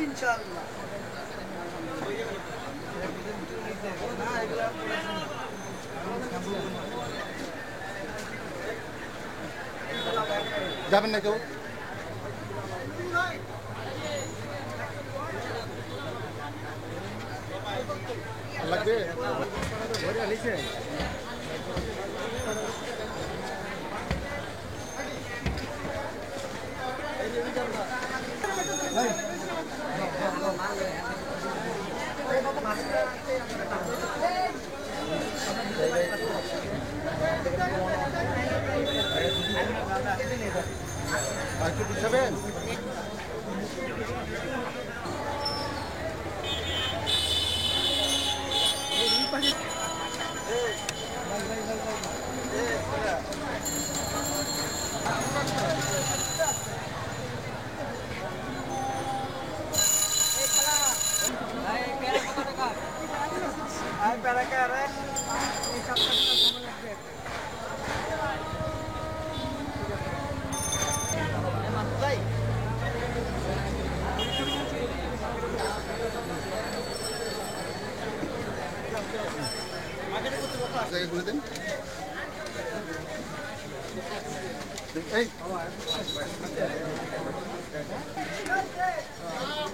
ইনশাআল্লাহ যাবেন না কেউ লাগবে আর কি বুঝাবেন ঘুরে দেন এই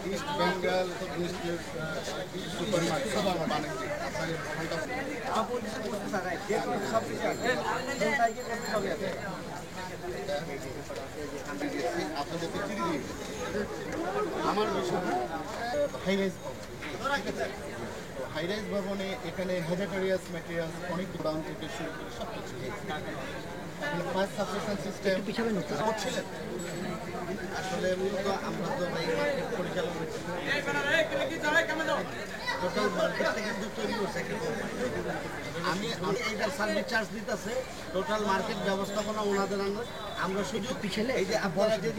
ইস্ট বেঙ্গল সুপার মার্কেট আপনাদেরকে চিঠি দিয়ে আমার বিষয় হাইরাইজ ভবনে এখানে হ্যাজারিয়াস ম্যাটেরিয়ালস অনেক দাম থেকে শুরু করে সব কিছু ফায়ার সাবস্টেশন সিস্টেম ছিলেন আসলে মূলত আমরা তো এই মার্কেট পরিচালনা টোটাল মার্কেটটা কিন্তু তৈরি হচ্ছে আমি এইটা সার্ভিস চার্জ দিতেছে টোটাল মার্কেট ব্যবস্থাপনা ওনাদের আমরা সুযোগ পিছলে এই যে আপনারা যে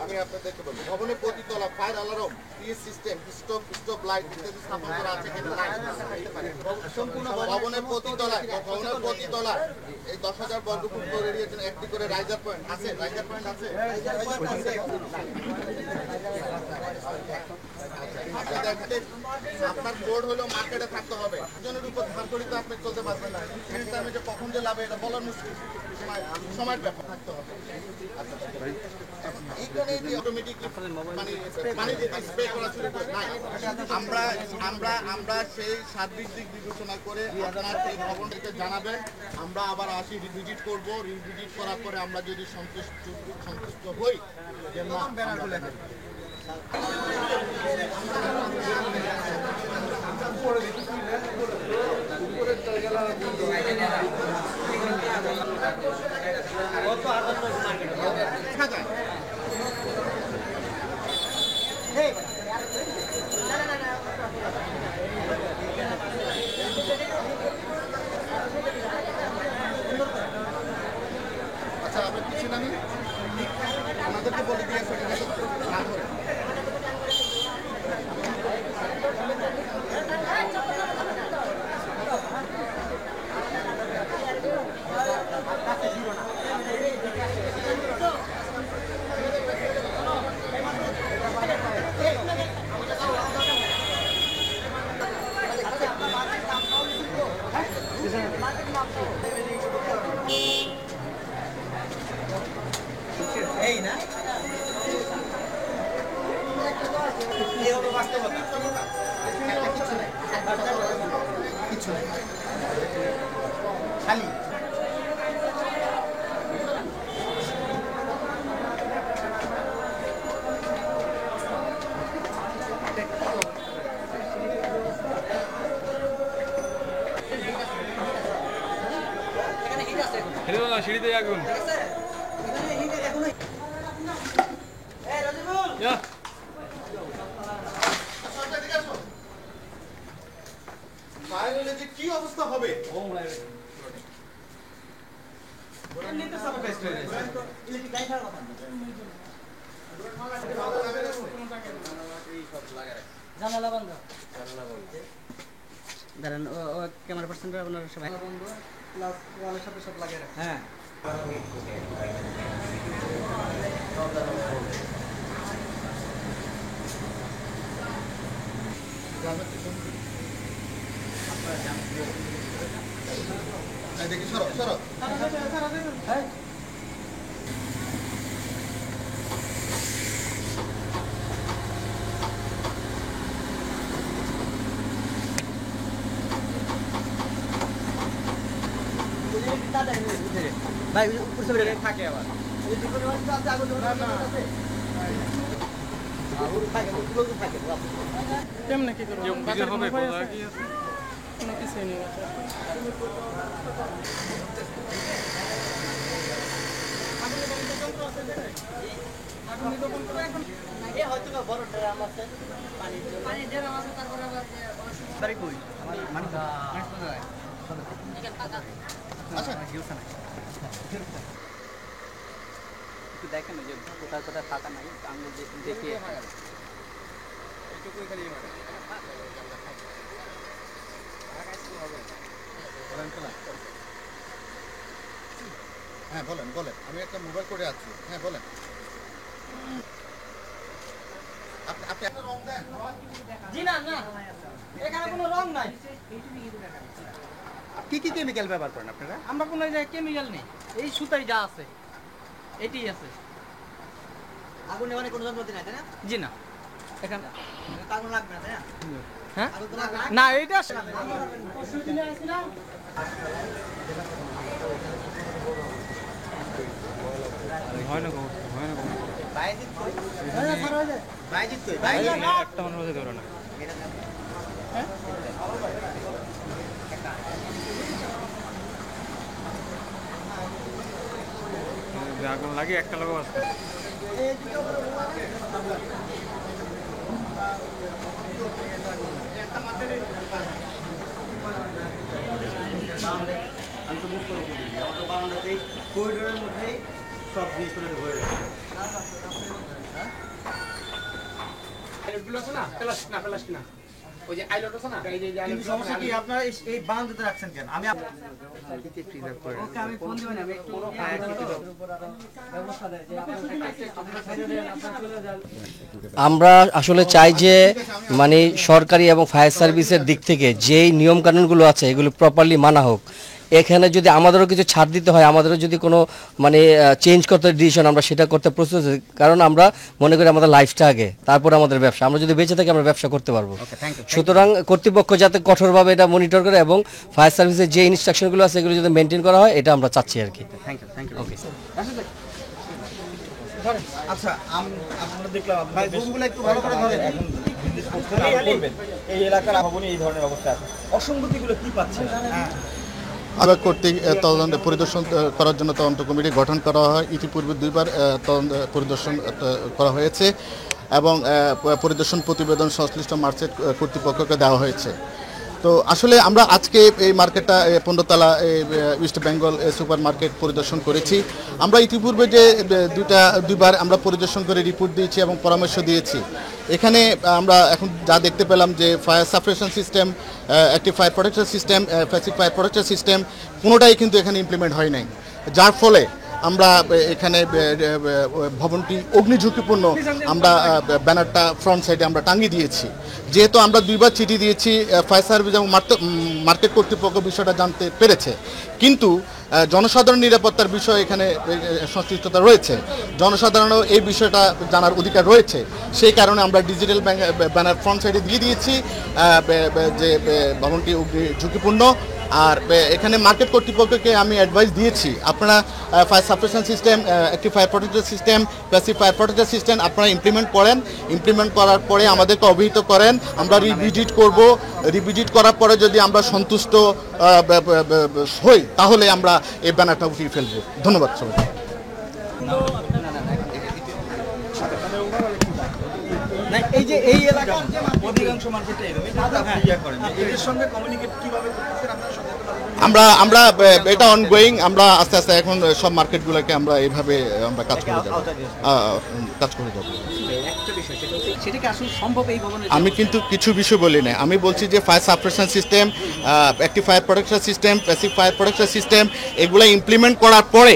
আমি আপনাদেরকে বলবো ভবনের প্রতিতলা fire alarm system stop light ইত্যাদি স্থাপন করা আছে ভবনের প্রতিতলায় এই 10,000 বর্গফুট এরিয়ার জন্য একটি করে রাইজার পয়েন্ট আছে আপনার বোর্ড হলো মার্কেটে থাকতে হবে জনের উপর ধার করে তো আপনি চলতে পারবেন না যে কখন যে লাভে এটা বলার মুশকিল সময়ের ব্যাপার থাকতে হবে আমরা সেই সার্বিক দিক বিবেচনা করে আপনার এই ভবনটিকে জানাবেন আমরা আবার আসি রিভিজিট করব রিভিজিট করার পরে আমরা যদি সন্তুষ্ট হই যে না আচ্ছা আমরা কিছু নামি আমাদেরকে বলে দিয়েছে না করে এই না এই হলো বাস্তবতা কিছু নেই খালি সিঁড়িতে আগুন কি অবস্থা হবে জানালা বন্ধ দাঁড়ান ও ক্যামেরা পার্সেন্ট আপনারা সবাই বন্ধ প্লাস ওয়ালের সাথে সব লাগিয়ে রাখেন হ্যাঁ দেখি সরো সরো ভাই উপরে বেরো থাকে আবার কেমনে কি করবো বাজার কোনো উপায় আছে? কোনো কিছুই নেই বাজার। একটু দেখেন যে কোথায় কোথায় ফাঁকা নাই আমি দেখিয়ে হ্যাঁ বলেন বলেন আমি একটা মোবাইল করে আছি হ্যাঁ বলেন আপনি একটা রং দেন জি না না এখানে কোনো রং নাই কি কি কেমিক্যাল ব্যবহার করেন আপনারা? আমরা কোনো কেমিক্যাল নেই এই সুতাই যা আছে এটাই আছে আগুন নেভানে কোনো যন্ত্রপাতি নাই তাই না? জি না এখানে আগুন লাগবে না তাই না? হ্যাঁ আগুন তো লাগবে না? না এইটা বাইজিৎ কই? বাইজিৎ কই? বাইজিৎ একটা মানুষ হতে ধরো না আগুন লাগে একটা লোক আছে আমি তো মুখ করে দিই আমার তো বারান্দাতেই করিডোরের মধ্যেই সব জিনিসগুলো ভরে রাখি কিন্তু সমস্যা কি আপনারা এই বারান্দাতে রাখছেন কেন? আমি আমি ফোন দিবেন আমি একটু ব্যবস্থা দেয় যে আমরা আসলে চাই যে মানে সরকারি এবং ফায়ার সার্ভিসের দিক থেকে যেই নিয়মকানুনগুলো আছে এগুলো প্রপারলি মানা হোক। এখানে যদি আমাদেরও কিছু ছাড় দিতে হয়, আমাদেরও যদি কোনো মানে চেঞ্জ করতে ডিসিশন আমরা সেটা করতে প্রস্তুত আছি, কারণ আমরা মনে করি আমাদের লাইফটা আগে, তারপর আমাদের ব্যবসা। আমরা যদি বেঁচে থাকি আমরা ব্যবসা করতে পারবো। সুতরাং কর্তৃপক্ষ যাতে কঠোরভাবে এটা মনিটর করে এবং ফায়ার সার্ভিসের যে ইনস্ট্রাকশনগুলো আছে এগুলো যদি মেনটেন করা হয়, এটা আমরা চাচ্ছি আর কি। ওকে। আচ্ছা আমরা দেখলাম ভাই বুমগুলো একটু ভালো করে ধরেন এখন বিদ্যুৎ করবেন এই এলাকার ভবনে এই ধরনের অবস্থা আছে অসঙ্গতিগুলো কি পাচ্ছেন আবার কর্তৃক তদন্ত পরিদর্শন করার জন্য তদন্ত কমিটি গঠন করা হয়। ইতিপূর্বে দুইবার তদন্ত পরিদর্শন করা হয়েছে এবং পরিদর্শন প্রতিবেদন সংশ্লিষ্ট মার্কেট কর্তৃপক্ষকে দেওয়া হয়েছে। তো আসলে আমরা আজকে এই মার্কেটটা 15 তলা ইস্ট বেঙ্গল সুপার মার্কেট পরিদর্শন করেছি। আমরা ইতিপূর্বে যে দুইবার আমরা পরিদর্শন করে রিপোর্ট দিয়েছি এবং পরামর্শ দিয়েছি। এখানে আমরা এখন যা দেখতে পেলাম যে fire suppression system, active fire protection system, passive fire protection system কোনোটাই কিন্তু এখানে ইমপ্লিমেন্ট হয় নাই, যার ফলে আমরা এখানে ভবনটি অগ্নিঝুঁকিপূর্ণ আমরা ব্যানারটা ফ্রন্ট সাইডে আমরা টাঙিয়ে দিয়েছি। যেহেতু আমরা দুইবার চিঠি দিয়েছি, ফায়ার সার্ভিস এবং মার্কেট কর্তৃপক্ষ বিষয়টা জানতে পেরেছে, কিন্তু জনসাধারণ নিরাপত্তার বিষয় এখানে সংশ্লিষ্টতা রয়েছে, জনসাধারণও এই বিষয়টা জানার অধিকার রয়েছে। সেই কারণে আমরা ডিজিটাল ব্যানার ফ্রন্ট সাইডে দিয়ে দিয়েছি যে ভবনটি ঝুঁকিপূর্ণ। আর এখানে মার্কেট কর্তৃপক্ষকে আমি অ্যাডভাইস দিয়েছি, আপনারা fire suppression system, active fire protection system, passive fire protection system আপনারা ইমপ্লিমেন্ট করেন। ইমপ্লিমেন্ট করার পরে আমাদেরকে অবহিত করেন, আমরা রিভিজিট করব। রিভিজিট করার পরে যদি আমরা সন্তুষ্ট হই তাহলে আমরা এই ব্যানারটা উঠিয়ে ফেলব। ধন্যবাদ সবাই। এই যে এই এলাকার অধিকাংশ মানুষ এটা এভাবে করেন এদের সঙ্গে কমিউনিকেট কিভাবে করতেছেন আপনারা সচেতন আমরা আমরা এটা অনগোয়িং, আমরা আস্তে আস্তে এখন সব মার্কেটগুলোকে আমরা এইভাবে আমরা কাজ করে যাব, কাজ করে যাব। একটা বিষয় সেটা কি আসলে সম্ভব এই ভবনে? আমি কিন্তু কিছু বিষয় বলি না, আমি বলছি যে fire suppression system, active fire protection system, passive fire protection system এগুলো ইমপ্লিমেন্ট করার পরে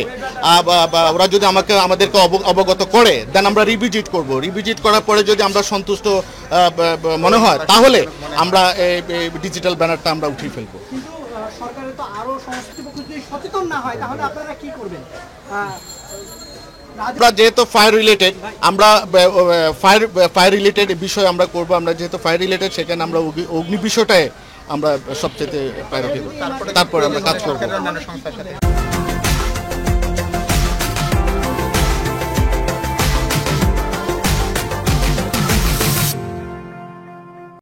ওরা যদি আমাদেরকে অবগত করে দেন আমরা রিভিজিট করব। রিভিজিট করার পরে যদি আমরা সন্তুষ্ট মনে হয় তাহলে আমরা ডিজিটাল ব্যানারটা আমরা উঠিয়ে ফেলবো। কিন্তু সরকারের তো আরো সংস্কৃতি পক্ষ যদি সচেতন না হয় তাহলে আপনারা কি করবেন? আমরা যেহেতু ফায়ার রিলেটেড, আমরা ফায়ার রিলেটেড বিষয় আমরা করবো, আমরা যেহেতু ফায়ার রিলেটেড সেখানে আমরা অগ্নি বিষয়টায় আমরা সবচেয়ে প্রায়োরিটি করব, তারপরে আমরা কাজ করবো।